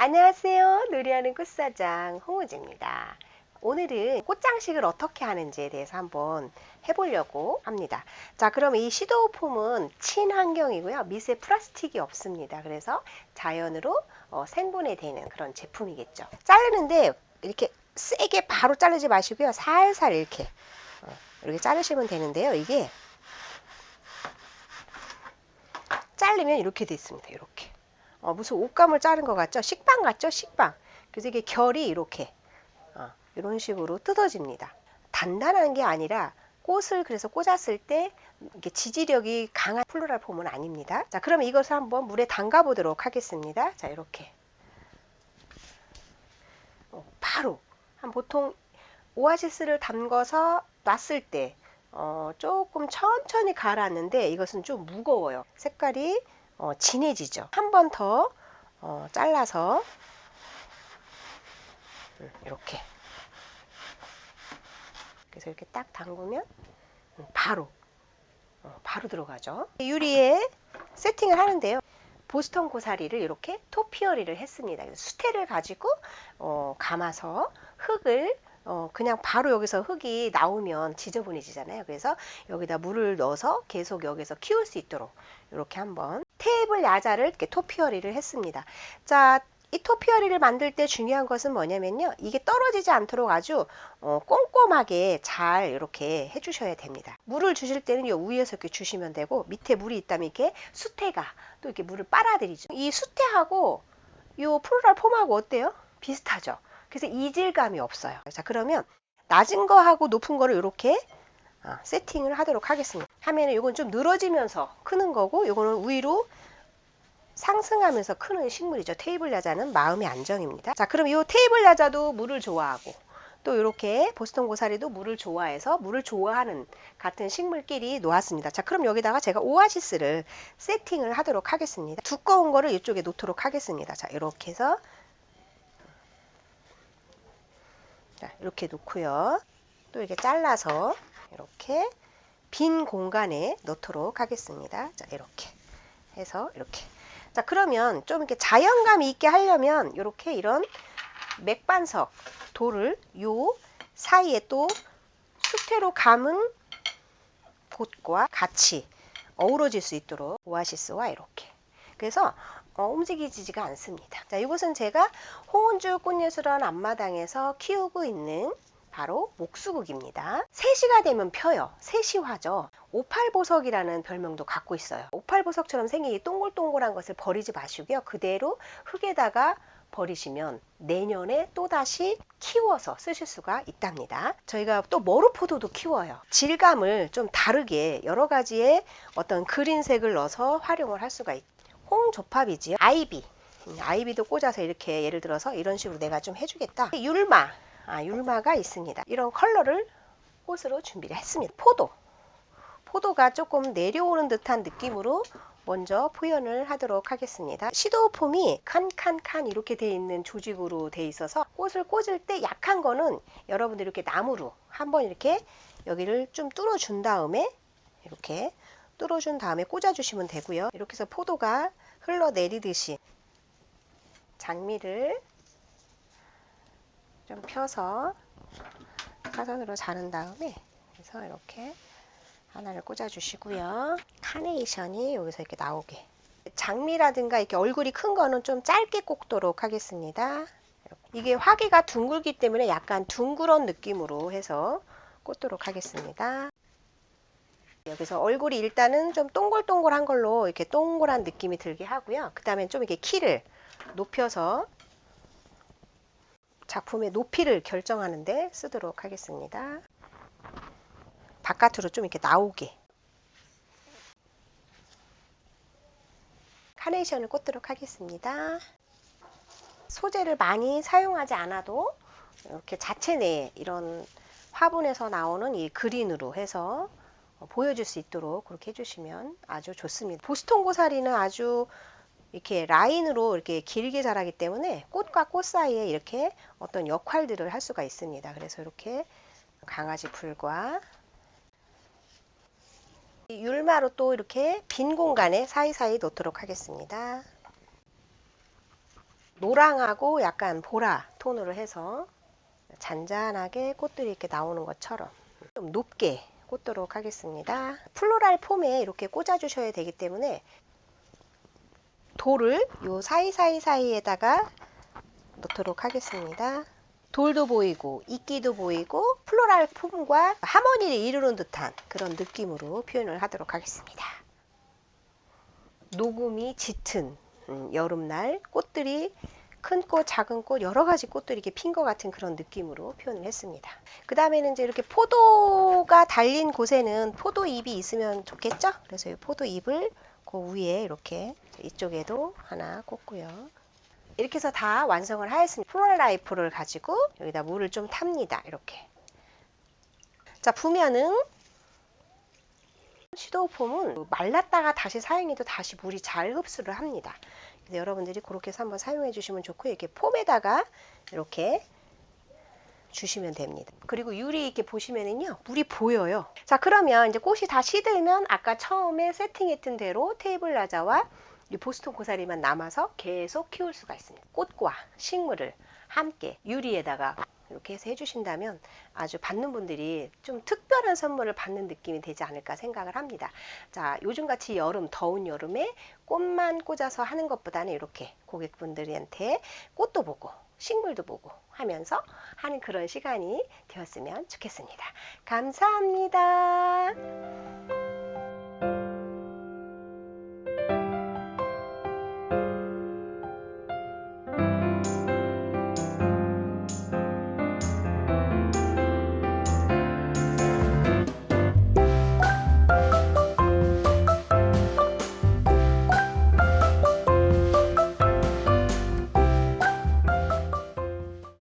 안녕하세요. 놀이하는 꽃사장 홍우지입니다. 오늘은 꽃장식을 어떻게 하는지에 대해서 한번 해보려고 합니다. 자, 그럼 이 시도폼은 친환경이고요. 미세 플라스틱이 없습니다. 그래서 자연으로 생분해되는 그런 제품이겠죠. 자르는데 이렇게 세게 바로 자르지 마시고요. 살살 이렇게 자르시면 되는데요. 이게 자르면 이렇게 돼 있습니다. 이렇게. 무슨 옷감을 자른 것 같죠? 식빵 같죠? 식빵. 그래서 이게 결이 이렇게 이런 식으로 뜯어집니다. 단단한 게 아니라 꽃을 그래서 꽂았을 때 이게 지지력이 강한 플로랄 폼은 아닙니다. 자, 그럼 이것을 한번 물에 담가 보도록 하겠습니다. 자, 이렇게 바로 보통 오아시스를 담궈서 놨을 때 조금 천천히 가라앉는데 이것은 좀 무거워요. 색깔이 진해지죠. 한 번 더 잘라서 이렇게 그래서 이렇게 딱 담그면 바로 들어가죠. 유리에 세팅을 하는데요. 보스턴 고사리를 이렇게 토피어리를 했습니다. 수태를 가지고 감아서 흙을 그냥 바로 여기서 흙이 나오면 지저분해지잖아요. 그래서 여기다 물을 넣어서 계속 여기서 키울 수 있도록 이렇게 한번 테이블 야자를 이렇게 토피어리를 했습니다. 자, 이 토피어리를 만들 때 중요한 것은 뭐냐면요. 이게 떨어지지 않도록 아주 꼼꼼하게 잘 이렇게 해주셔야 됩니다. 물을 주실 때는 이 위에서 이렇게 주시면 되고 밑에 물이 있다면 이렇게 수태가 또 이렇게 물을 빨아들이죠. 이 수태하고 이 플로랄 폼하고 어때요? 비슷하죠. 그래서 이질감이 없어요. 자, 그러면 낮은 거하고 높은 거를 이렇게 세팅을 하도록 하겠습니다. 하면은 이건 좀 늘어지면서 크는 거고 이거는 위로 상승하면서 크는 식물이죠. 테이블 야자는 마음의 안정입니다. 자, 그럼 이 테이블 야자도 물을 좋아하고 또 이렇게 보스턴 고사리도 물을 좋아해서 물을 좋아하는 같은 식물끼리 놓았습니다. 자, 그럼 여기다가 제가 오아시스를 세팅을 하도록 하겠습니다. 두꺼운 거를 이쪽에 놓도록 하겠습니다. 자, 이렇게 해서 자, 이렇게 놓고요. 또 이렇게 잘라서 이렇게 빈 공간에 넣도록 하겠습니다. 자, 이렇게 해서 이렇게. 자, 그러면 좀 이렇게 자연감 있게 하려면 이렇게 이런 맥반석 돌을 요 사이에 또 수태로 감은 곳과 같이 어우러질 수 있도록 오아시스와 이렇게. 그래서 움직이지가 않습니다. 자, 이것은 제가 홍은주 꽃예술원 앞마당에서 키우고 있는 바로 목수국입니다. 3시가 되면 펴요. 세시화죠. 오팔보석이라는 별명도 갖고 있어요. 오팔보석처럼 생긴 이 동글동글한 것을 버리지 마시고요. 그대로 흙에다가 버리시면 내년에 또다시 키워서 쓰실 수가 있답니다. 저희가 또 머루포도도 키워요. 질감을 좀 다르게 여러 가지의 어떤 그린색을 넣어서 활용을 할 수가 있죠. 홍조팝이지요. 아이비도 꽂아서 이렇게 예를 들어서 이런 식으로 내가 좀 해주겠다. 율마가 있습니다. 이런 컬러를 꽃으로 준비를 했습니다. 포도가 조금 내려오는 듯한 느낌으로 먼저 표현을 하도록 하겠습니다. 시도폼이 칸 이렇게 되어 있는 조직으로 되어 있어서 꽃을 꽂을 때 약한 거는 여러분들 이렇게 나무로 한번 이렇게 여기를 좀 뚫어준 다음에 이렇게 뚫어준 다음에 꽂아주시면 되고요. 이렇게 해서 포도가 흘러내리듯이 장미를 좀 펴서 사선으로 자른 다음에 그래서 이렇게 하나를 꽂아 주시고요. 카네이션이 여기서 이렇게 나오게. 장미라든가 이렇게 얼굴이 큰 거는 좀 짧게 꽂도록 하겠습니다. 이게 화기가 둥글기 때문에 약간 둥그런 느낌으로 해서 꽂도록 하겠습니다. 여기서 얼굴이 일단은 좀 동글동글한 걸로 이렇게 동그란 느낌이 들게 하고요. 그 다음에 좀 이렇게 키를 높여서 작품의 높이를 결정하는데 쓰도록 하겠습니다. 바깥으로 좀 이렇게 나오게 카네이션을 꽂도록 하겠습니다. 소재를 많이 사용하지 않아도 이렇게 자체 내에 이런 화분에서 나오는 이 그린으로 해서 보여줄 수 있도록 그렇게 해주시면 아주 좋습니다. 보스턴 고사리는 아주 이렇게 라인으로 이렇게 길게 자라기 때문에 꽃과 꽃 사이에 이렇게 어떤 역할들을 할 수가 있습니다. 그래서 이렇게 강아지 풀과 율마로 또 이렇게 빈 공간에 사이사이 놓도록 하겠습니다. 노랑하고 약간 보라 톤으로 해서 잔잔하게 꽃들이 이렇게 나오는 것처럼 좀 높게 꽂도록 하겠습니다. 플로랄 폼에 이렇게 꽂아 주셔야 되기 때문에 돌을 요 사이사이에다가 넣도록 하겠습니다. 돌도 보이고 이끼도 보이고 플로랄 폼과 하모니를 이루는 듯한 그런 느낌으로 표현을 하도록 하겠습니다. 녹음이 짙은 여름날 꽃들이 큰 꽃, 작은 꽃, 여러 가지 꽃들이 이렇게 핀 것 같은 그런 느낌으로 표현을 했습니다. 그 다음에는 이제 이렇게 포도가 달린 곳에는 포도잎이 있으면 좋겠죠? 그래서 이 포도잎을 그 위에 이렇게 이쪽에도 하나 꽂고요. 이렇게 해서 다 완성을 하였습니다. 플로럴 라이프를 가지고 여기다 물을 좀 탑니다. 이렇게. 자, 보면은 섀도우 폼은 말랐다가 다시 사용해도 다시 물이 잘 흡수를 합니다. 그래서 여러분들이 그렇게 해서 한번 사용해 주시면 좋고 이렇게 폼에다가 이렇게 주시면 됩니다. 그리고 유리 이렇게 보시면은요 물이 보여요. 자, 그러면 이제 꽃이 다 시들면 아까 처음에 세팅했던 대로 테이블 라자와 이 보스턴 고사리만 남아서 계속 키울 수가 있습니다. 꽃과 식물을 함께 유리에다가 이렇게 해서 해주신다면 아주 받는 분들이 좀 특별한 선물을 받는 느낌이 되지 않을까 생각을 합니다. 자, 요즘같이 여름, 더운 여름에 꽃만 꽂아서 하는 것보다는 이렇게 고객분들한테 꽃도 보고 식물도 보고 하면서 하는 그런 시간이 되었으면 좋겠습니다. 감사합니다.